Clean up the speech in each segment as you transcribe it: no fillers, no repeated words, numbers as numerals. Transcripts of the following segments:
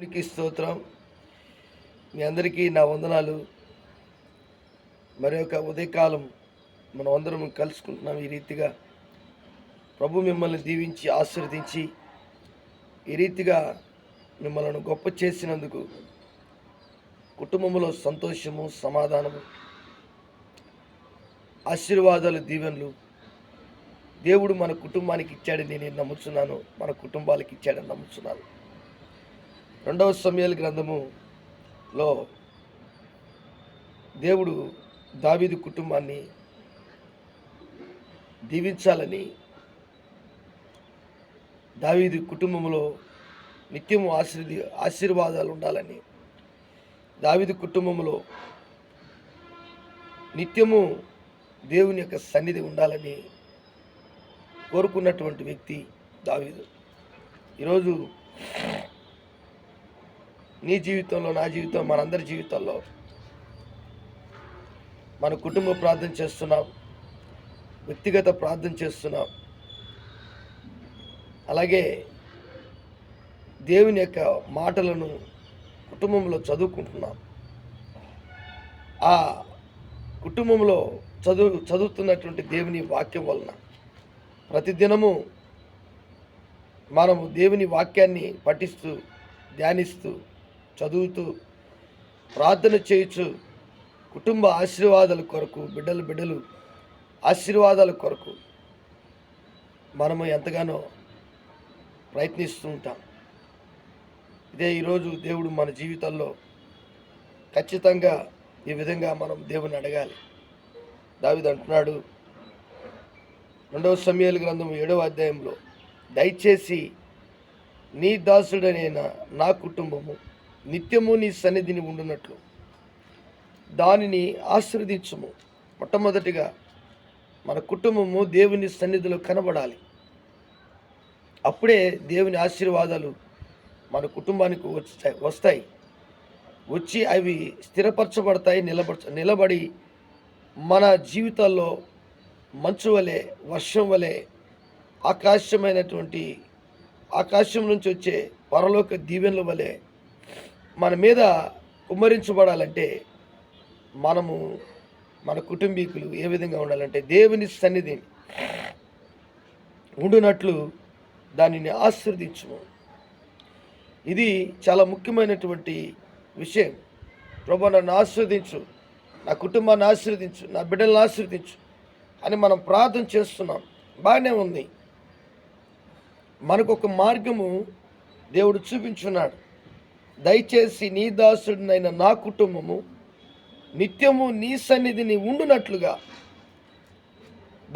దేవునికి స్తోత్రం. మీ అందరికీ నా వందనాలు. మరి ఒక ఉదయకాలం మనం అందరం కలుసుకుంటున్నాం. ఈ రీతిగా ప్రభు మిమ్మల్ని దీవించి ఆశీర్వదించి ఈ రీతిగా మిమ్మల్ని గొప్ప చేసినందుకు కుటుంబంలో సంతోషము, సమాధానము, ఆశీర్వాదాలు, దీవెనలు దేవుడు మన కుటుంబానికి ఇచ్చాడని నేను నమ్ముతున్నాను. మన కుటుంబాలకు ఇచ్చాడని నమ్ముతున్నాను. 2వ సమూయేలు గ్రంథములో దేవుడు దావీదు కుటుంబాన్ని దీవించాలని, దావీదు కుటుంబంలో నిత్యము ఆశీర్వాదాలు ఉండాలని, దావీదు కుటుంబంలో నిత్యము దేవుని యొక్క సన్నిధి ఉండాలని కోరుకున్నటువంటి వ్యక్తి దావీదు. ఈరోజు నీ జీవితంలో, నా జీవితం, మనందరి జీవితంలో మన కుటుంబ ప్రార్థన చేస్తున్నాం, వ్యక్తిగత ప్రార్థన చేస్తున్నాం, అలాగే దేవుని యొక్క మాటలను కుటుంబంలో ఆ కుటుంబంలో చదువుతున్నటువంటి దేవుని వాక్యం వలన ప్రతిదినము మనము దేవుని వాక్యాన్ని పఠిస్తూ, ధ్యానిస్తూ, చదువుతూ, ప్రార్థన చేయొచ్చు. కుటుంబ ఆశీర్వాదాల కొరకు, బిడ్డలు ఆశీర్వాదాల కొరకు మనము ఎంతగానో ప్రయత్నిస్తూ ఉంటాం. ఇదే ఈరోజు దేవుడు మన జీవితాల్లో ఖచ్చితంగా ఈ విధంగా మనం దేవుని అడగాలి. దావీదు అంటున్నాడు 2వ సమూయేలు గ్రంథం 7వ అధ్యాయంలో, దయచేసి నీ దాసుడనైన నా కుటుంబము నిత్యము నీ సన్నిధిని ఉండునట్లు దానిని ఆశీర్వదించుము. మొట్టమొదటిగా మన కుటుంబము దేవుని సన్నిధిలో కనబడాలి. అప్పుడే దేవుని ఆశీర్వాదాలు మన కుటుంబానికి వస్తాయి. వచ్చి అవి స్థిరపరచబడతాయి, నిలబడి మన జీవితాల్లో మంచు వలె, వర్షం వలె, ఆకాశం నుంచి వచ్చే పరలోక దీవెనల వలె మన మీద కుమ్మరించబడాలంటే మనము, మన కుటుంబీకులు ఏ విధంగా ఉండాలంటే దేవుని సన్నిధిని ఉండునట్లు దానిని ఆశీర్వదించుము. ఇది చాలా ముఖ్యమైనటువంటి విషయం. ప్రభువా, నన్ను ఆశీర్వదించు, నా కుటుంబాన్ని ఆశీర్వదించు, నా బిడ్డలను ఆశీర్వదించు అని మనం ప్రార్థన చేస్తున్నాం. బాగానే ఉంది. మనకు ఒక మార్గము దేవుడు చూపించున్నాడు. దయచేసి నీ దాసుడినైన నా కుటుంబము నిత్యము నీ సన్నిధిని ఉండునట్లుగా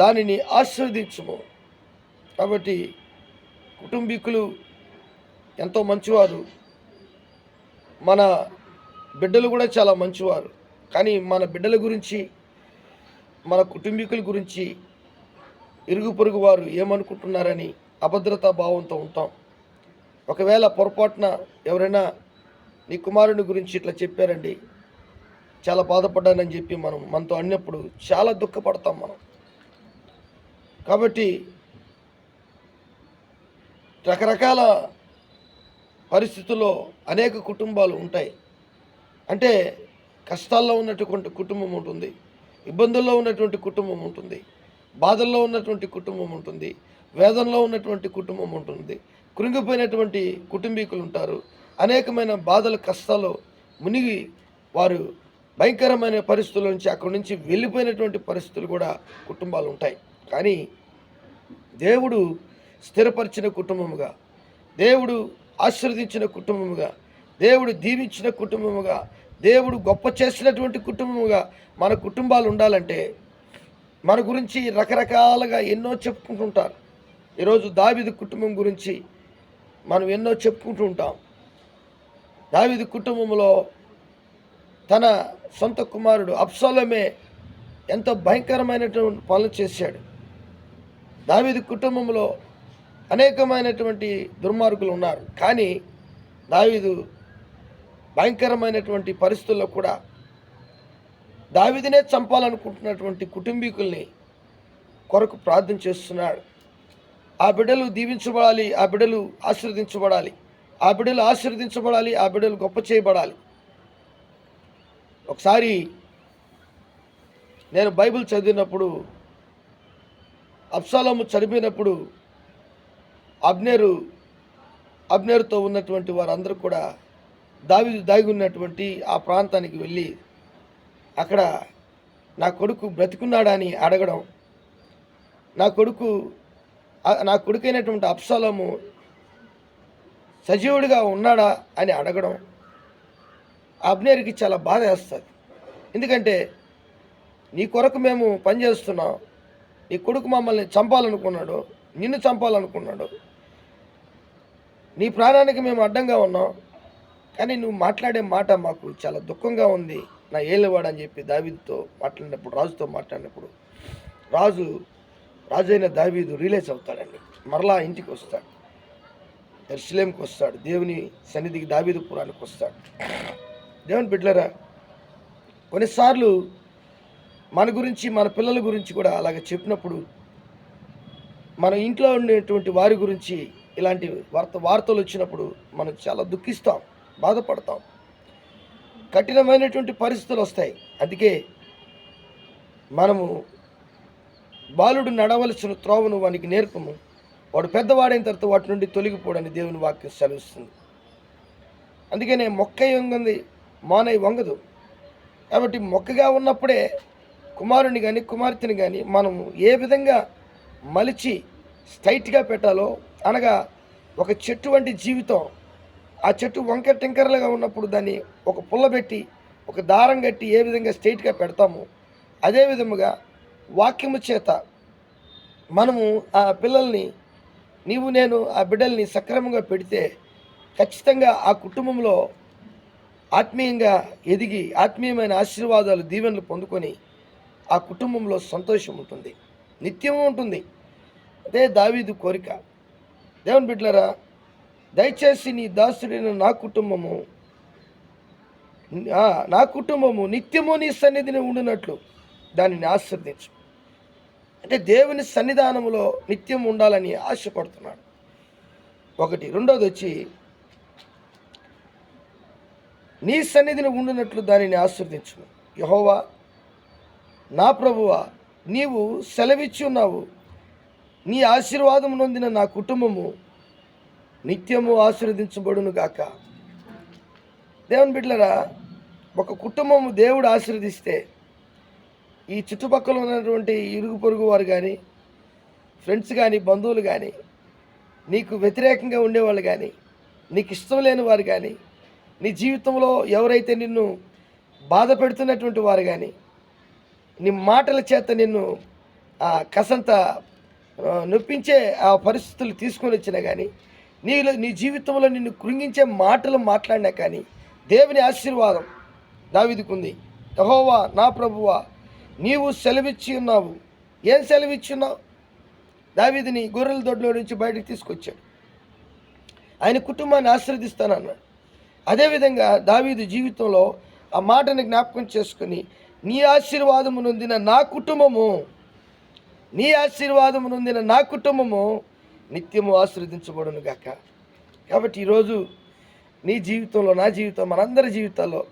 దానిని ఆశీర్వదించుము. కాబట్టి కుటుంబీకులు ఎంతో మంచివారు, మన బిడ్డలు కూడా చాలా మంచివారు. కానీ మన బిడ్డల గురించి, మన కుటుంబీకుల గురించి ఇరుగు పొరుగు వారు ఏమనుకుంటున్నారని అభద్రతా భావంతో ఉంటాం. ఒకవేళ పొరపాటున ఎవరైనా నీ కుమారుని గురించి ఇట్లా చెప్పారండి, చాలా బాధపడ్డానని చెప్పి మనతో అన్నప్పుడు చాలా దుఃఖపడతాం మనం. కాబట్టి రకరకాల పరిస్థితుల్లో అనేక కుటుంబాలు ఉంటాయి. అంటే కష్టాల్లో ఉన్నటువంటి కుటుంబం ఉంటుంది, ఇబ్బందుల్లో ఉన్నటువంటి కుటుంబం ఉంటుంది, బాధల్లో ఉన్నటువంటి కుటుంబం ఉంటుంది, వేదనలో ఉన్నటువంటి కుటుంబం ఉంటుంది, కృంగిపోయినటువంటి కుటుంబీకులు ఉంటారు. అనేకమైన బాధలు, కష్టాలు మునిగి వారు భయంకరమైన పరిస్థితుల నుంచి, అక్కడి నుంచి వెళ్ళిపోయినటువంటి పరిస్థితులు కూడా కుటుంబాలు ఉంటాయి. కానీ దేవుడు స్థిరపరిచిన కుటుంబముగా, దేవుడు ఆశీర్వదించిన కుటుంబముగా, దేవుడు దీవించిన కుటుంబముగా, దేవుడు గొప్ప చేసినటువంటి కుటుంబముగా మన కుటుంబాలు ఉండాలంటే మన గురించి రకరకాలుగా ఎన్నో చెప్పుకుంటుంటారు. ఈరోజు దావీదు కుటుంబం గురించి మనం ఎన్నో చెప్పుకుంటూ ఉంటాం. దావీదు కుటుంబంలో తన సొంత కుమారుడు అబ్షాలోమే ఎంతో భయంకరమైనటువంటి పనులు చేశాడు. దావీదు కుటుంబంలో అనేకమైనటువంటి దుర్మార్గులు ఉన్నారు. కానీ దావీదు భయంకరమైనటువంటి పరిస్థితుల్లో కూడా దావీదునే చంపాలనుకుంటున్నటువంటి కుటుంబీకుల్ని కొరకు ప్రార్థన చేస్తున్నాడు. ఆ బిడ్డలు దీవించబడాలి, ఆ బిడ్డలు ఆశీర్వదించబడాలి. ఆ బిడ్డలు ఆశీర్వదించబడాలి, ఆ బిడ్డలు గొప్ప చేయబడాలి. ఒకసారి నేను బైబిల్ చదివినప్పుడు అబ్షాలోము చనిపోయినప్పుడు అబ్నేరుతో ఉన్నటువంటి వారందరూ కూడా దావీదు దాగి ఉన్నటువంటి ఆ ప్రాంతానికి వెళ్ళి అక్కడ నా కొడుకు బ్రతికున్నాడా అని అడగడం, నా కొడుకైనటువంటి అబ్షాలోము సజీవుడిగా ఉన్నాడా అని అడగడం అబ్నేరుకి చాలా బాధ వేస్తుంది. ఎందుకంటే నీ కొరకు మేము పనిచేస్తున్నాం, నీ కొడుకు మమ్మల్ని చంపాలనుకున్నాడు, నిన్ను చంపాలనుకున్నాడు, నీ ప్రాణానికి మేము అడ్డంగా ఉన్నాం, కానీ నువ్వు మాట్లాడే మాట మాకు చాలా దుఃఖంగా ఉంది, నా ఏలివాడు అని చెప్పి దావీదుతో మాట్లాడినప్పుడు, రాజుతో మాట్లాడినప్పుడు రాజు అయిన దావీదు రియలైజ్ అవుతాడండి. మరలా ఇంటికి వస్తాడు, యెరూషలేముకి వస్తాడు, దేవుని సన్నిధికి దావీదుపురానికి వస్తాడు. దేవుని బిడ్డలారా, కొన్నిసార్లు మన గురించి మన పిల్లల గురించి కూడా అలాగ చెప్పినప్పుడు మన ఇంట్లో ఉండేటువంటి వారి గురించి ఇలాంటి వార్తలు వచ్చినప్పుడు మనం చాలా దుఃఖిస్తాం, బాధపడతాం, కఠినమైనటువంటి పరిస్థితులు వస్తాయి. అందుకే మనము బాలుడు నడవలసిన త్రోవను వానికి నేర్పము, వాడు పెద్దవాడైన తర్వాత వాటి నుండి తొలగిపోవడని దేవుని వాక్యం సెలవిస్తుంది. అందుకనే మొక్క వంగంది మానై వంగదు. కాబట్టి మొక్కగా ఉన్నప్పుడే కుమారుని కానీ కుమార్తెని కానీ మనము ఏ విధంగా మలిచి స్ట్రైట్గా పెట్టాలో, అనగా ఒక చెట్టు వంటి జీవితం, ఆ చెట్టు వంక టింకరలుగా ఉన్నప్పుడు దాన్ని ఒక పుల్లబెట్టి ఒక దారం కట్టి ఏ విధంగా స్ట్రైట్గా పెడతామో అదే విధముగా వాక్యము చేత మనము ఆ పిల్లల్ని, నీవు నేను ఆ బిడ్డల్ని సక్రమంగా పెడితే ఖచ్చితంగా ఆ కుటుంబంలో ఆత్మీయంగా ఎదిగి ఆత్మీయమైన ఆశీర్వాదాలు దీవెనలు పొందుకొని ఆ కుటుంబంలో సంతోషం ఉంటుంది, నిత్యము ఉంటుంది. అదే దావీదు కోరిక. దేవుని బిడ్డలారా, దయచేసి నీ దాసుడైన నా కుటుంబము నిత్యము నీ సన్నిధిని ఉండినట్లు దానిని ఆశీర్వదించు. అంటే దేవుని సన్నిధానములో నిత్యం ఉండాలని ఆశపడుతున్నాడు. ఒకటి. రెండోది వచ్చి నీ సన్నిధిని ఉండినట్లు దానిని ఆశీర్వదించు. యెహోవా నా ప్రభువా, నీవు సెలవిచ్చి ఉన్నావు, నీ ఆశీర్వాదం నొందిన నా కుటుంబము నిత్యము ఆశీర్వదించబడును గాక. దేవుని బిడ్డలారా, ఒక కుటుంబము దేవుడు ఆశీర్వదిస్తే ఈ చుట్టుపక్కల ఉన్నటువంటి ఇరుగు పొరుగు వారు కానీ, ఫ్రెండ్స్ కానీ, బంధువులు కానీ, నీకు వ్యతిరేకంగా ఉండేవాళ్ళు కానీ, నీకు ఇష్టం లేని వారు కానీ, నీ జీవితంలో ఎవరైతే నిన్ను బాధ పెడుతున్నటువంటి వారు కానీ, నీ మాటల చేత నిన్ను కసంత నొప్పించే ఆ పరిస్థితులు తీసుకొని వచ్చినా కానీ, నీ జీవితంలో నిన్ను కృంగించే మాటలు మాట్లాడినా కానీ దేవుని ఆశీర్వాదం దావీదుకుంది. యెహోవా నా ప్రభువా, నీవు సెలవిచ్చి ఉన్నావు. ఏం సెలవిచ్చి ఉన్నావు? దావీదుని గొర్రెల దొడ్లో నుంచి బయటకు తీసుకొచ్చాడు, ఆయన కుటుంబాన్ని ఆశీర్వదిస్తానన్నాడు. అదేవిధంగా దావీదు జీవితంలో ఆ మాటని జ్ఞాపకం చేసుకుని, నీ ఆశీర్వాదము నొందిన నా కుటుంబము, నీ ఆశీర్వాదము నొందిన నా కుటుంబము నిత్యము ఆశీర్వదించబడును గాక. కాబట్టి ఈరోజు నీ జీవితంలో, నా జీవితం, మనందరి జీవితాల్లో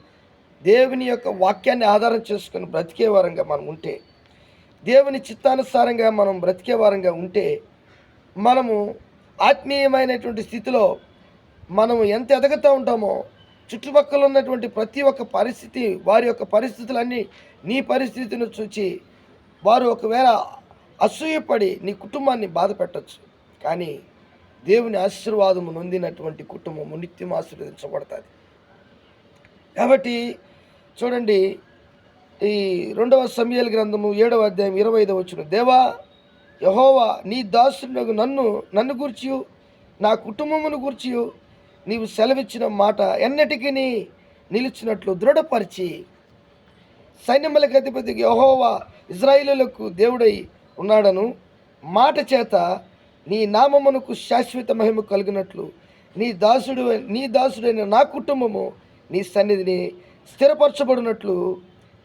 దేవుని యొక్క వాక్యాన్ని ఆధారం చేసుకుని బ్రతికే వారంగా మనం ఉంటే, దేవుని చిత్తానుసారంగా మనం బ్రతికే వారంగా ఉంటే, మనము ఆత్మీయమైనటువంటి స్థితిలో మనము ఎంత ఎదగుతూ ఉంటామో, చుట్టుపక్కల ఉన్నటువంటి ప్రతి ఒక్క పరిస్థితి, వారి యొక్క పరిస్థితులన్నీ నీ పరిస్థితిని చూచి వారు ఒకవేళ అసూయపడి నీ కుటుంబాన్ని బాధ పెట్టచ్చు. కానీ దేవుని ఆశీర్వాదము నొందినటువంటి కుటుంబము నిత్యం ఆశీర్వదించబడుతుంది. కాబట్టి చూడండి, ఈ 2వ సమూయేలు గ్రంథము 7వ అధ్యాయం 25వ వచనం, దేవా యెహోవా, నీ దాసుడు నన్ను గూర్చియు నా కుటుంబమును గూర్చియు నీవు సెలవిచ్చిన మాట ఎన్నటికీ నిలిచినట్లు దృఢపరిచి, సైన్యములకు అధిపతి యెహోవా ఇశ్రాయేలులకు దేవుడై ఉన్నాడను మాట చేత నీ నామమునకు శాశ్వత మహిమ కలిగినట్లు నీ దాసుడైన నా కుటుంబము నీ సన్నిధిని స్థిరపరచబడినట్లు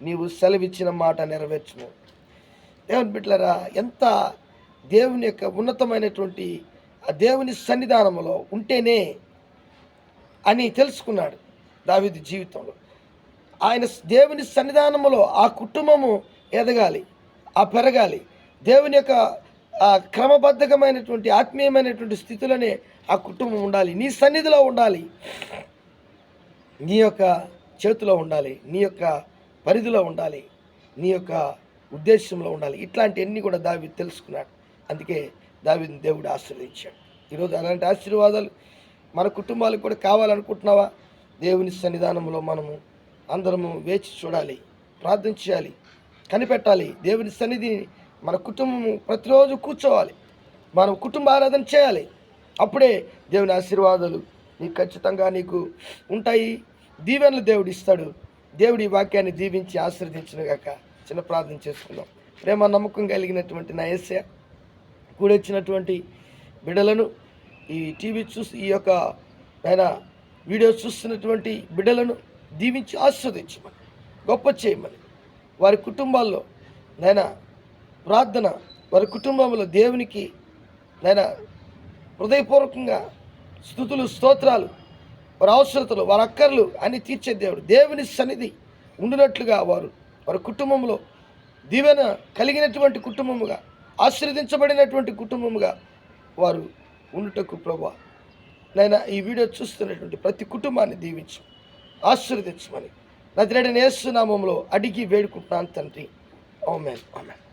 నీవు సెలవిచ్చిన మాట నెరవేర్చును. దేవుని బిడ్డలారా, ఎంత దేవుని యొక్క ఉన్నతమైనటువంటి ఆ దేవుని సన్నిధానంలో ఉంటేనే అని తెలుసుకున్నాడు దావీదు జీవితంలో. ఆయన దేవుని సన్నిధానంలో ఆ కుటుంబము ఎదగాలి, ఆ పెరగాలి. దేవుని యొక్క క్రమబద్ధకమైనటువంటి ఆత్మీయమైనటువంటి స్థితిలోనే ఆ కుటుంబం ఉండాలి. నీ సన్నిధిలో ఉండాలి, నీ యొక్క చేతిలో ఉండాలి, నీ యొక్క పరిధిలో ఉండాలి, నీ యొక్క ఉద్దేశంలో ఉండాలి. ఇట్లాంటివన్నీ కూడా దావీదు తెలుసుకున్నాడు. అందుకే దావీదుని దేవుడు ఆశీర్వదించాడు. ఈరోజు అలాంటి ఆశీర్వాదాలు మన కుటుంబాలకు కూడా కావాలనుకుంటున్నావా? దేవుని సన్నిధానంలో మనము అందరము వేచి చూడాలి, ప్రార్థన చేయాలి, కనిపెట్టాలి. దేవుని సన్నిధిని మన కుటుంబము ప్రతిరోజు కూర్చోవాలి, మనం కుటుంబ ఆరాధన చేయాలి. అప్పుడే దేవుని ఆశీర్వాదాలు నీకు ఖచ్చితంగా నీకు ఉంటాయి. దీవెనలు దేవుడు ఇస్తాడు. దేవుడి వాక్యాన్ని దీవించి ఆశీర్వదించునుగాక. చిన్న ప్రార్థన చేసుకుందాం. ప్రేమ నమ్మకం కలిగినటువంటి నా యేసయ్య, కూడొచ్చినటువంటి బిడ్డలను, ఈ టీవీ చూసి ఈ యొక్క ఆయన వీడియో చూస్తున్నటువంటి బిడ్డలను దీవించి ఆశీర్వదించమని, గొప్ప చేయమని, వారి కుటుంబాల్లో నైనా ప్రార్థన, వారి కుటుంబంలో దేవునికి నైనా హృదయపూర్వకంగా స్తుతులు స్తోత్రాలు, వారి అవసరతలు, వారి అక్కర్లు అన్ని తీర్చే దేవుడు దేవుని సన్నిధి ఉండినట్లుగా వారి కుటుంబంలో దీవెన కలిగినటువంటి కుటుంబముగా, ఆశీర్వదించబడినటువంటి కుటుంబముగా వారు ఉండుటకు ప్రభువా నైనా ఈ వీడియో చూస్తున్నటువంటి ప్రతి కుటుంబాన్ని దీవించు, ఆశీర్వదించమని నజరేయుడైన యేసు నామములో అడిగి వేడుకుంటున్నాను తండ్రి. ఆమేన్, ఆమేన్.